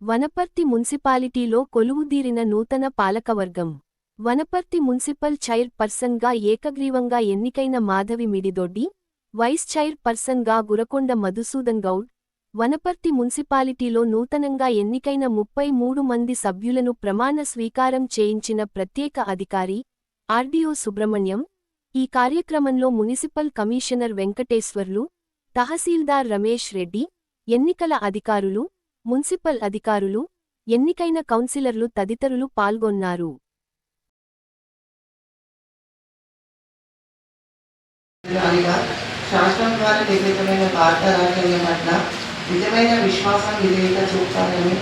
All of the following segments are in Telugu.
వనపర్తి మున్సిపాలిటీలో కొలువుదీరిన నూతన పాలకవర్గం. వనపర్తి మున్సిపల్ చైర్ పర్సన్గా ఏకగ్రీవంగా ఎన్నికైన మాధవి మిడిదొడ్డి, వైస్ చైర్ పర్సన్గా గురకొండ మధుసూదన్ గౌడ్. వనపర్తి మున్సిపాలిటీలో నూతనంగా ఎన్నికైన 33 మంది సభ్యులను ప్రమాణ స్వీకారం చేయించిన ప్రత్యేక అధికారి ఆర్డీఓ సుబ్రహ్మణ్యం. ఈ కార్యక్రమంలో మునిసిపల్ కమిషనర్ వెంకటేశ్వర్లు, తహసీల్దార్ రమేష్ రెడ్డి, ఎన్నికల అధికారులు, మున్సిపల్ అధికారులు, ఎన్నికైన కౌన్సిలర్లు తదితరులు పాల్గొన్నారు. శాసనం ద్వారా నిర్మితమైన భారత రాజ్యాంగం పట్ల నిజమైన విశ్వాసం విధేయత చూపుతానని,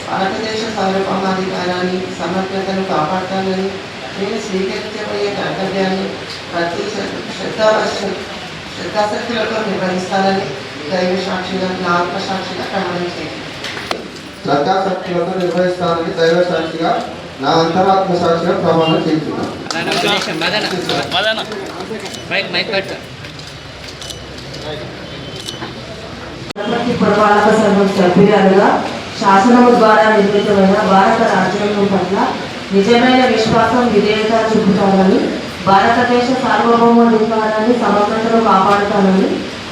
భారతదేశ సార్వభౌమాధికారాన్ని సమగ్రతను కాపాడుతానని, నేను స్వీకరించబోయే కర్తవ్యాన్ని ప్రతి శ్రద్ధాశక్తులతో నిర్వహిస్తానని దైవ సాక్షిగా నా ఆత్మసాక్షిగా ప్రమాణం చేయండి. శ్రద్ధాశక్తులతో నిర్వహిస్తానని దైవ సాక్షిగా నా అంతరాత్మ సాక్షిగా ప్రమాణం చేస్తున్నాను. వనపర్తి పురపాలక సంఘం సభ్యురాలుగా శాసనము ద్వారా నిర్మితమైన భారత రాజ్యాంగం పట్ల నిజమైన విశ్వాసం విధేయత చూపుతానని, భారతదేశ సార్వభౌమాధికారాన్ని సమగ్రతను కాపాడుతానని,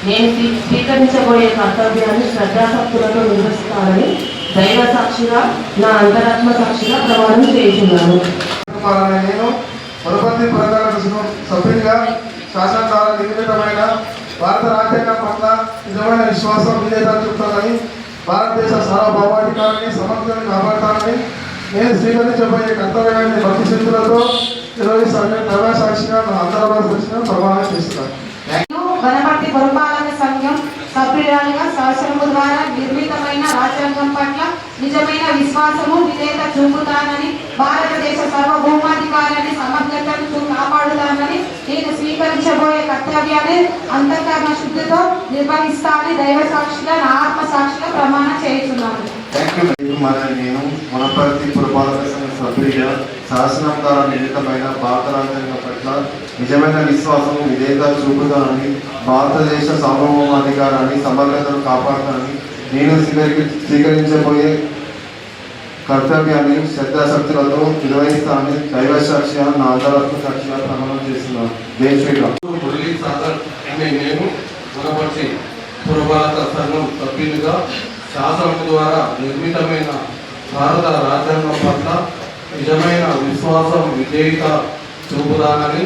నేను స్వీకరించబోయే కర్తవ్యాన్ని శ్రద్ధాశక్తులతో నిర్వహిస్తానని దైవ సాక్షిగా నా అంతరాత్మ సాక్షిగా ప్రమాణం చేస్తున్నాను. నేను వనపర్తి పురపాలక సంఘం సభ్యునిగా శాసనం ద్వారా నిర్మితమైన భారత రాజ్యాంగం పట్ల నిజమైన విశ్వాసం విధేయత చూపుతానని, భారతదేశ సార్వభౌమాధికారాన్ని సమగ్రతను కాపాడుతానని, నేను స్వీకరించబోయే కర్తవ్యాన్ని భక్తి శక్తులతో నిర్వహిస్తానని దైవ సాక్షిగా నా అంతరాత్మ సాక్షిగా ప్రమాణం చేస్తున్నాను. వనపర్తి పురపాలక సంఘం సభ్యురాలుగా శాసనము ద్వారా నిర్మితమైన రాజ్యాంగం పట్ల నిజమైన విశ్వాసము విధేయత చూపుతానని, భారతదేశ సార్వభౌమాధికారాన్ని సమగ్రతను కాపాడుతానని, నేను స్వీకరించబోయే కర్తవ్యాన్ని అంతఃకరణ శుద్ధితో నిర్వహిస్తానని దైవ సాక్షిగా నా ఆత్మ సాక్షిగా ప్రమాణం చేస్తున్నాను. నేను వనపర్తి పురపాలక సంఘ సభ్యుడిగా శాసనం ద్వారా నిర్మితమైన భారత రాజ్యాంగం పట్ల నిజమైన విశ్వాసం విధేయత చూపుతానని, భారతదేశ సార్వభౌమాధికారాన్ని సమగ్రతను కాపాడుతానని, నేను స్వీకరించబోయే కర్తవ్యాన్ని శ్రద్ధాశక్తులతో నిర్వహిస్తానని దైవ సాక్షిగా నా అంతరాత్మ సాక్షిగా ప్రమాణం చేస్తున్నాను. నేను వనపర్తి పురపాలక సంఘం సభ్యులుగా శాసనం ద్వారా నిర్మితమైన భారత రాజ్యాంగం పట్ల నిజమైన విశ్వాసం విధేయత చూపుతానని,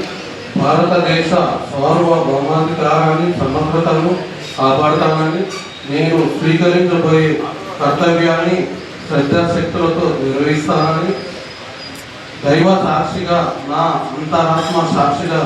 భారతదేశ సార్వభౌమాధికారాన్ని సమగ్రతను కాపాడుతానని, నేను స్వీకరించబోయే కర్తవ్యాన్ని శ్రద్ధాశక్తులతో నిర్వహిస్తానని దైవ సాక్షిగా నా అంతరాత్మ సాక్షిగా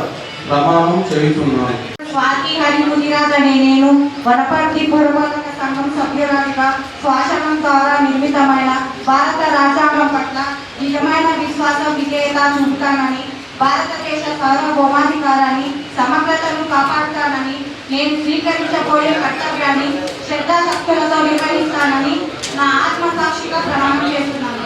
ప్రమాణం చేస్తున్నాను. స్వాతి హరిమునిరాజ్ అనే నేను వనపర్తి పురపాలక సంఘం సభ్యురాలిగా శాసనం ద్వారా నిర్మితమైన భారత రాజ్యాంగం పట్ల నిజమైన విశ్వాసం విధేయత చూపుతానని, భారతదేశ సార్వభౌమాధికారాన్ని సమగ్రతను కాపాడుతానని, నేను స్వీకరించబోయే కర్తవ్యాన్ని శ్రద్ధాశక్తులతో నిర్వహిస్తానని నా ఆత్మసాక్షిగా ప్రమాణం చేస్తున్నాను.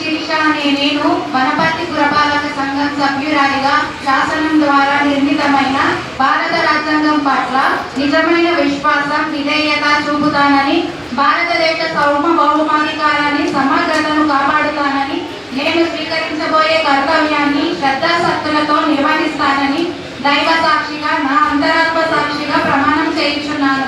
శిరీష అనే నేను వనపర్తి పురపాలక సంఘం సభ్యురాలిగా శాసనం ద్వారా నిర్మితమైన భారత రాజ్యాంగం పట్ల నిజమైన విశ్వాసం విధేయత చూపుతానని, భారతదేశ సార్వభౌమాధికారాన్ని సమగ్రతను కాపాడుతానని, నేను స్వీకరించబోయే కర్తవ్యాన్ని శ్రద్ధాశక్తులతో నిర్వహిస్తానని దైవ సాక్షిగా నా అంతరాత్మ సాక్షిగా ప్రమాణం చేయించున్నాను.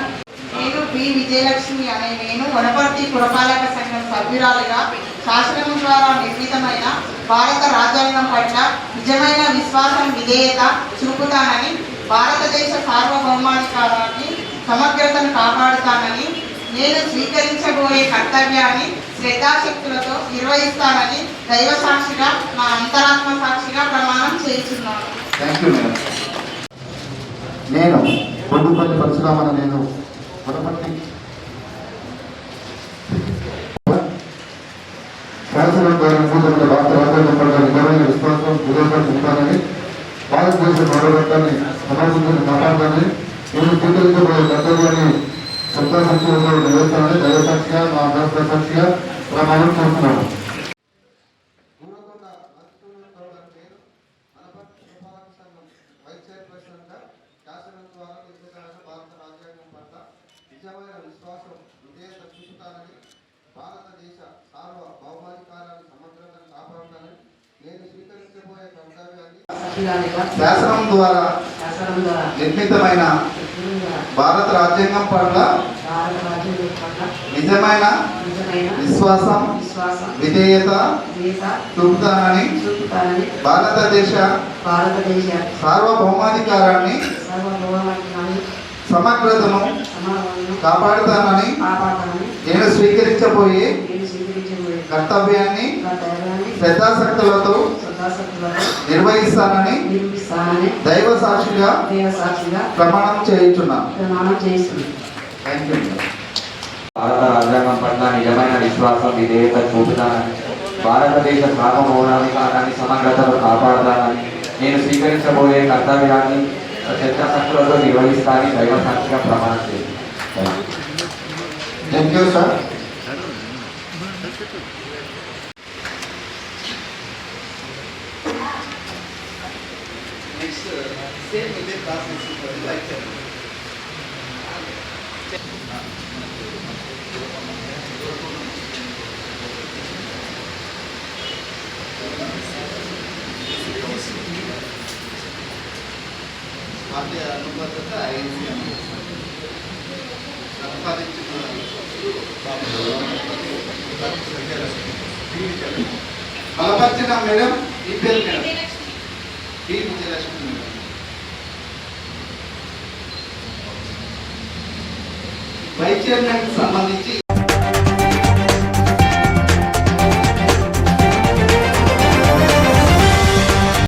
నేను పి విజయలక్ష్మి అనే నేను వనపర్తి పురపాలక సంఘం సభ్యురాలుగా శాసనం ద్వారా నిర్మితమైన భారత రాజ్యాంగం పట్ల నిజమైన విశ్వాసం విధేయత చూపుతానని, భారతదేశ సార్వభౌమాధికారాన్ని సమగ్రతను కాపాడుతానని, నేను స్వీకరించబోయే కర్తవ్యాన్ని శ్రద్ధాశక్తులతో నిర్వహిస్తానని దైవ సాక్షిగా నా అంతరాత్మ సాక్షిగా ప్రమాణం చేస్తున్నాను. నేను పొందుపల్లి పరశురామన నేను వనపర్తి శాసనం ద్వారా నిర్మితమైన భారత రాజ్యాంగం పట్ల నిజమైన విశ్వాసం విధేయత చూపుతానని, భారతదేశ గౌరవత్వాన్ని సమర్థించిన కాపాడాలని, నేను స్వీకరించబోయే కర్తవ్యాన్ని శ్రద్ధాశక్తులతో నిర్వహిస్తానని దైవ సాక్షిగా నా అంతరాత్మ సాక్షిగా ప్రమాణం చేస్తున్నాను. నిజమైన విశ్వాసం విధేయత చూపుతానని, సభ్యురాలిగా శాసనం ద్వారా శాసనం ద్వారా నిర్మితమైన భారత రాజ్యాంగం పట్ల భారత రాజ్యాంగం పట్ల నిజమైన నిజమైన విశ్వాసం విశ్వాసం విధేయత విధేయత చూపుతానని చూపుతానని భారతదేశ భారతదేశ సార్వభౌమాధికారాన్ని సార్వభౌమాధికారాన్ని సమగ్రతను సమానతను కాపాడుతానని కాపాడాలని నేను స్వీకరించబోయే నేను స్వీకరించబోయే కర్తవ్యాన్ని కర్తవ్యాన్ని శ్రద్ధాశక్తులతో శ్రద్ధాశక్తులతో నిర్వహిస్తానని నిర్మిస్తానని దైవ సాక్షిగా దేవ సాక్షిగా ప్రమాణం చేయుచున్నాను. ప్రమాణం చేస్తుంది. Thank you. భారత రాజ్యాంగం పట్ల నిజమైన విశ్వాసం విధేయత చూపుతానని భారతదేశ సార్వభౌమాధికారాన్ని సమగ్రతను కాపాడుతానని నేను స్వీకరించబోయే కర్తవ్యాన్ని శ్రద్ధాశక్తులతో నిర్వహిస్తానని దైవ సాక్షిగా ప్రమాణం చేస్తున్నాను. Thank you sir. బలపరిచిన మేడం ఈ పేరు madam D Vijayalakshmi madam. Vice chairman కి సంబంధించి